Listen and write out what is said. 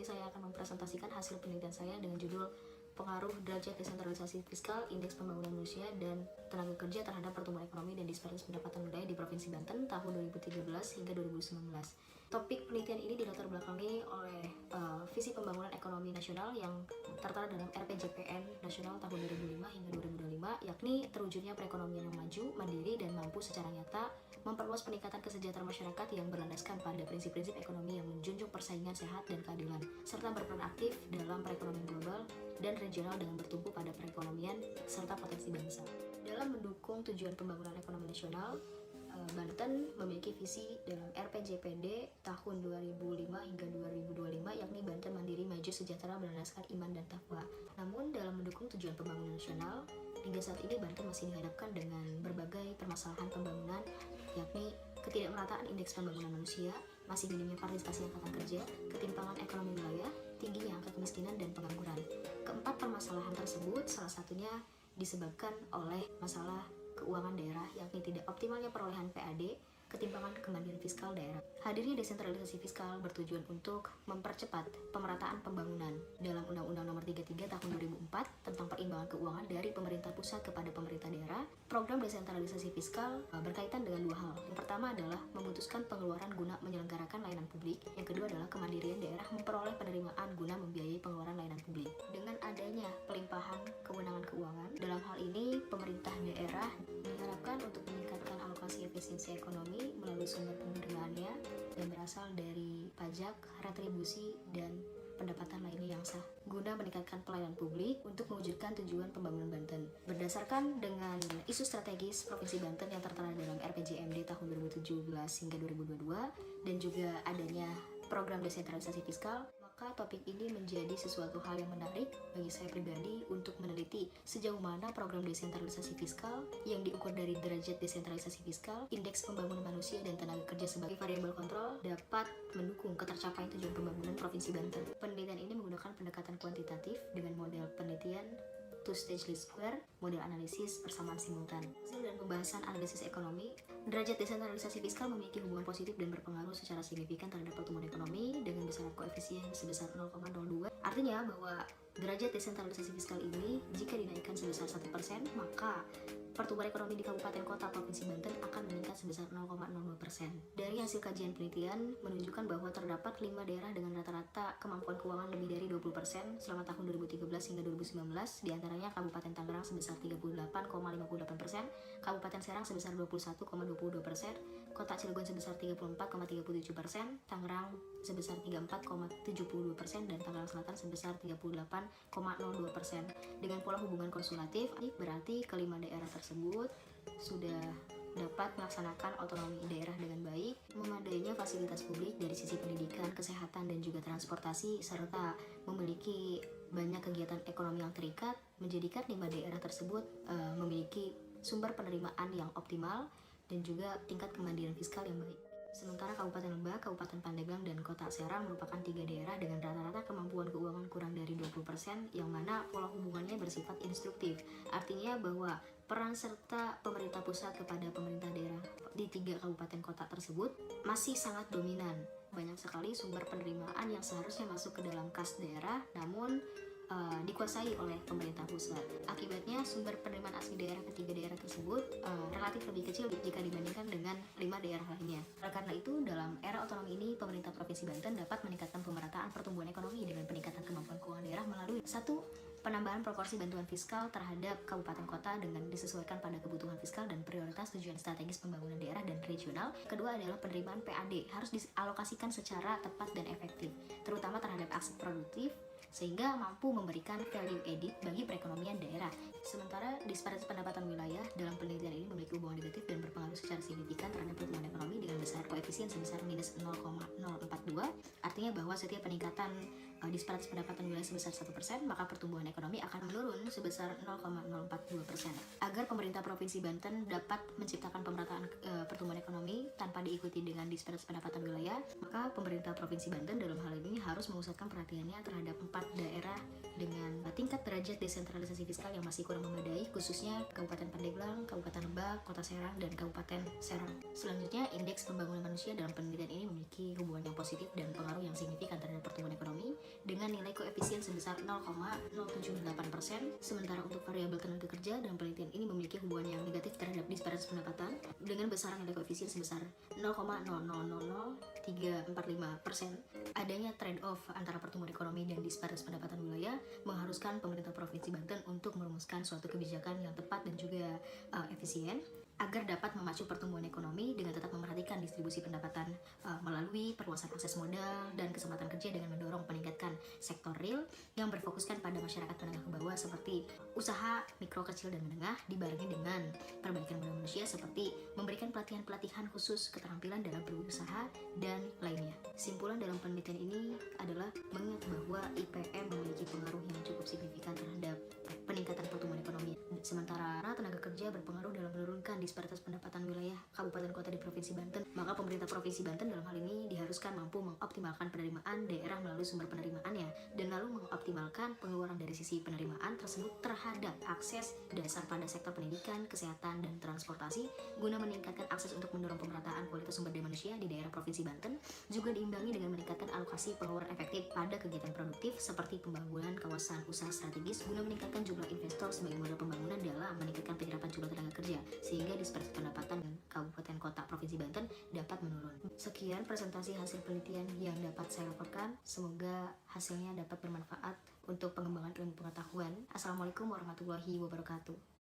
saya akan mempresentasikan hasil penelitian saya dengan judul Pengaruh Derajat Desentralisasi Fiskal, Indeks Pembangunan Manusia, dan Tenaga Kerja terhadap Pertumbuhan Ekonomi dan Disparitas Pendapatan Wilayah di Provinsi Banten tahun 2013 hingga 2019. Topik penelitian ini dilatar belakangi oleh visi pembangunan ekonomi nasional yang tertera dalam RPJPN nasional tahun 2005 hingga 2025, yakni terwujudnya perekonomian yang maju, mandiri, dan mampu secara nyata memperluas peningkatan kesejahteraan masyarakat yang berlandaskan pada prinsip-prinsip ekonomi yang menjunjung persaingan sehat dan keadilan, serta berperan aktif dalam perekonomian global dan regional dengan bertumpu pada perekonomian serta potensi bangsa. Dalam mendukung tujuan pembangunan ekonomi nasional, Banten memiliki visi dalam RPJPD tahun 2005 hingga 2025, yakni Banten Mandiri Maju Sejahtera berlandaskan iman dan takwa. Namun dalam mendukung tujuan pembangunan nasional, hingga saat ini Banten masih dihadapkan dengan berbagai permasalahan pembangunan, yakni ketidakmerataan indeks pembangunan manusia, masih minimnya partisipasi angkatan kerja, ketimpangan ekonomi wilayah, tingginya angka kemiskinan dan pengangguran. Keempat permasalahan tersebut salah satunya disebabkan oleh masalah keuangan daerah, yakni tidak optimalnya perolehan PAD, ketimpangan kemandirian fiskal daerah. Hadirnya desentralisasi fiskal bertujuan untuk mempercepat pemerataan pembangunan dalam Undang-Undang Nomor 33 Tahun 2004 tentang perimbangan keuangan dari pemerintah pusat kepada pemerintah daerah. Program desentralisasi fiskal berkaitan dengan dua hal. Yang pertama adalah memutuskan pengeluaran guna menyelenggarakan layanan publik. Yang kedua adalah kemandirian daerah memperoleh penerimaan guna membiayai pengeluaran layanan publik. Dengan adanya pelimpahan kewenangan keuangan, dalam hal ini pemerintah daerah diharapkan untuk meningkatkan alokasi efisiensi ekonomi melalui sumber penerimaannya yang berasal dari pajak, retribusi, dan pendapatan lainnya yang sah guna meningkatkan pelayanan publik untuk mewujudkan tujuan pembangunan Banten. Berdasarkan dengan isu strategis Provinsi Banten yang tertera dalam RPJMD tahun 2017 hingga 2022 dan juga adanya program desentralisasi fiskal, maka topik ini menjadi sesuatu hal yang menarik bagi saya pribadi untuk meneliti sejauh mana program desentralisasi fiskal yang diukur dari derajat desentralisasi fiskal, indeks pembangunan manusia, dan tenaga kerja sebagai variabel kontrol dapat mendukung ketercapaian tujuan pembangunan Provinsi Banten. Penelitian ini menggunakan pendekatan kuantitatif dengan model penelitian two-stage least square, model analisis persamaan simultan. Hasil dan pembahasan analisis ekonomi, derajat desentralisasi fiskal memiliki hubungan positif dan berpengaruh secara signifikan terhadap pertumbuhan ekonomi dengan besaran koefisien sebesar 0,02. Artinya bahwa derajat desentralisasi fiskal ini jika dinaikkan sebesar 1%, maka pertumbuhan ekonomi di kabupaten kota Provinsi Banten akan meningkat sebesar 0,02%. Dari hasil kajian penelitian menunjukkan bahwa terdapat 5 daerah dengan rata-rata kemampuan keuangan lebih dari 20% selama tahun 2013 hingga 2019, diantaranya Kabupaten Tangerang sebesar 38,58%, Kabupaten Serang sebesar 21,22%, Kota Cilegon sebesar 34,37%, Tangerang sebesar 34,72%, dan Tangerang Selatan sebesar 38,02%. Dengan pola hubungan konsulatif, berarti kelima daerah tersebut sudah dapat melaksanakan otonomi daerah dengan baik, memadainya fasilitas publik dari sisi pendidikan, kesehatan, dan juga transportasi, serta memiliki banyak kegiatan ekonomi yang terikat, menjadikan 5 daerah tersebut memiliki sumber penerimaan yang optimal dan juga tingkat kemandirian fiskal yang baik. Sementara Kabupaten Lebak, Kabupaten Pandeglang, dan Kota Serang merupakan 3 daerah dengan rata-rata kemampuan keuangan kurang dari 20%, yang mana pola hubungannya bersifat instruktif. Artinya bahwa peran serta pemerintah pusat kepada pemerintah daerah di 3 kabupaten kota tersebut masih sangat dominan. Banyak sekali sumber penerimaan yang seharusnya masuk ke dalam kas daerah, namun dikuasai oleh pemerintah pusat. Akibatnya sumber penerimaan asli daerah ketiga daerah tersebut relatif lebih kecil jika dibandingkan dengan 5 daerah lainnya. Oleh karena itu, dalam era otonomi ini, pemerintah Provinsi Banten dapat meningkatkan pemerataan pertumbuhan ekonomi dengan peningkatan kemampuan keuangan daerah melalui 1. Penambahan proporsi bantuan fiskal terhadap kabupaten kota dengan disesuaikan pada kebutuhan fiskal dan prioritas tujuan strategis pembangunan daerah dan regional. Kedua adalah penerimaan PAD harus dialokasikan secara tepat dan efektif, terutama terhadap aset produktif, sehingga mampu memberikan value added bagi perekonomian daerah. Sementara disparitas pendapatan wilayah dalam penelitian ini memiliki hubungan negatif dan berpengaruh secara signifikan terhadap pertumbuhan ekonomi dengan besar koefisien sebesar minus 0,042. Artinya bahwa setiap peningkatan disparitas pendapatan wilayah sebesar 1%, maka pertumbuhan ekonomi akan menurun sebesar 0,042%. Agar pemerintah Provinsi Banten dapat menciptakan pemerataan pertumbuhan ekonomi tanpa diikuti dengan disparitas pendapatan wilayah, maka pemerintah Provinsi Banten dalam hal ini harus mengusatkan perhatiannya terhadap 4 daerah dengan tingkat derajat derajat desentralisasi fiskal yang masih kurang memadai, khususnya Kabupaten Pandeglang, Kabupaten Lebak, Kota Serang, dan Kabupaten Serang. Selanjutnya, indeks pembangunan manusia dalam penelitian ini memiliki hubungan yang positif dan pengaruh yang signifikan terhadap pertumbuhan ekonomi dengan nilai koefisien sebesar 0,078%, sementara untuk variabel tenaga kerja dalam penelitian ini memiliki hubungan yang negatif terhadap disparitas pendapatan dengan besaran nilai koefisien sebesar 0,000345%. Adanya trade-off antara pertumbuhan ekonomi dan disparitas pendapatan wilayah mengharuskan pemerintah Provinsi Banten untuk merumuskan suatu kebijakan yang tepat dan juga efisien agar dapat memacu pertumbuhan ekonomi dengan tetap memperhatikan distribusi pendapatan melalui perluasan akses modal dan kesempatan kerja dengan mendorong peningkatan sektor real yang berfokuskan pada masyarakat menengah ke bawah seperti usaha mikro, kecil, dan menengah dibarengi dengan perbaikan modal manusia seperti memberikan pelatihan-pelatihan khusus keterampilan dalam berusaha dan lainnya. Simpulan dalam penelitian ini adalah mengingat bahwa IPM memiliki pengaruh yang cukup signifikan terhadap peningkatan pertumbuhan ekonomi. Sementara tenaga kerja berpengaruh dalam menurunkan disparitas pendapatan wilayah kabupaten kota di Provinsi Banten, maka pemerintah Provinsi Banten dalam hal ini diharuskan mampu mengoptimalkan penerimaan daerah melalui sumber penerimaannya dan lalu mengoptimalkan pengeluaran dari sisi penerimaan tersebut terhadap akses dasar pada sektor pendidikan, kesehatan, dan transportasi guna meningkatkan akses untuk mendorong pemerataan kualitas sumber daya manusia di daerah Provinsi Banten, juga diimbangi dengan meningkatkan alokasi pengeluaran efektif pada kegiatan produktif seperti pembangunan kawasan usaha strategis guna meningkatkan jumlah investor sebagai modal pembangunan dalam meningkatkan penyerapan jumlah tenaga kerja sehingga dispersi pendapatan kabupaten kota Provinsi Banten dapat menurun. Sekian presentasi hasil penelitian yang dapat saya laporkan. Semoga hasilnya dapat bermanfaat untuk pengembangan ilmu pengetahuan. Assalamualaikum warahmatullahi wabarakatuh.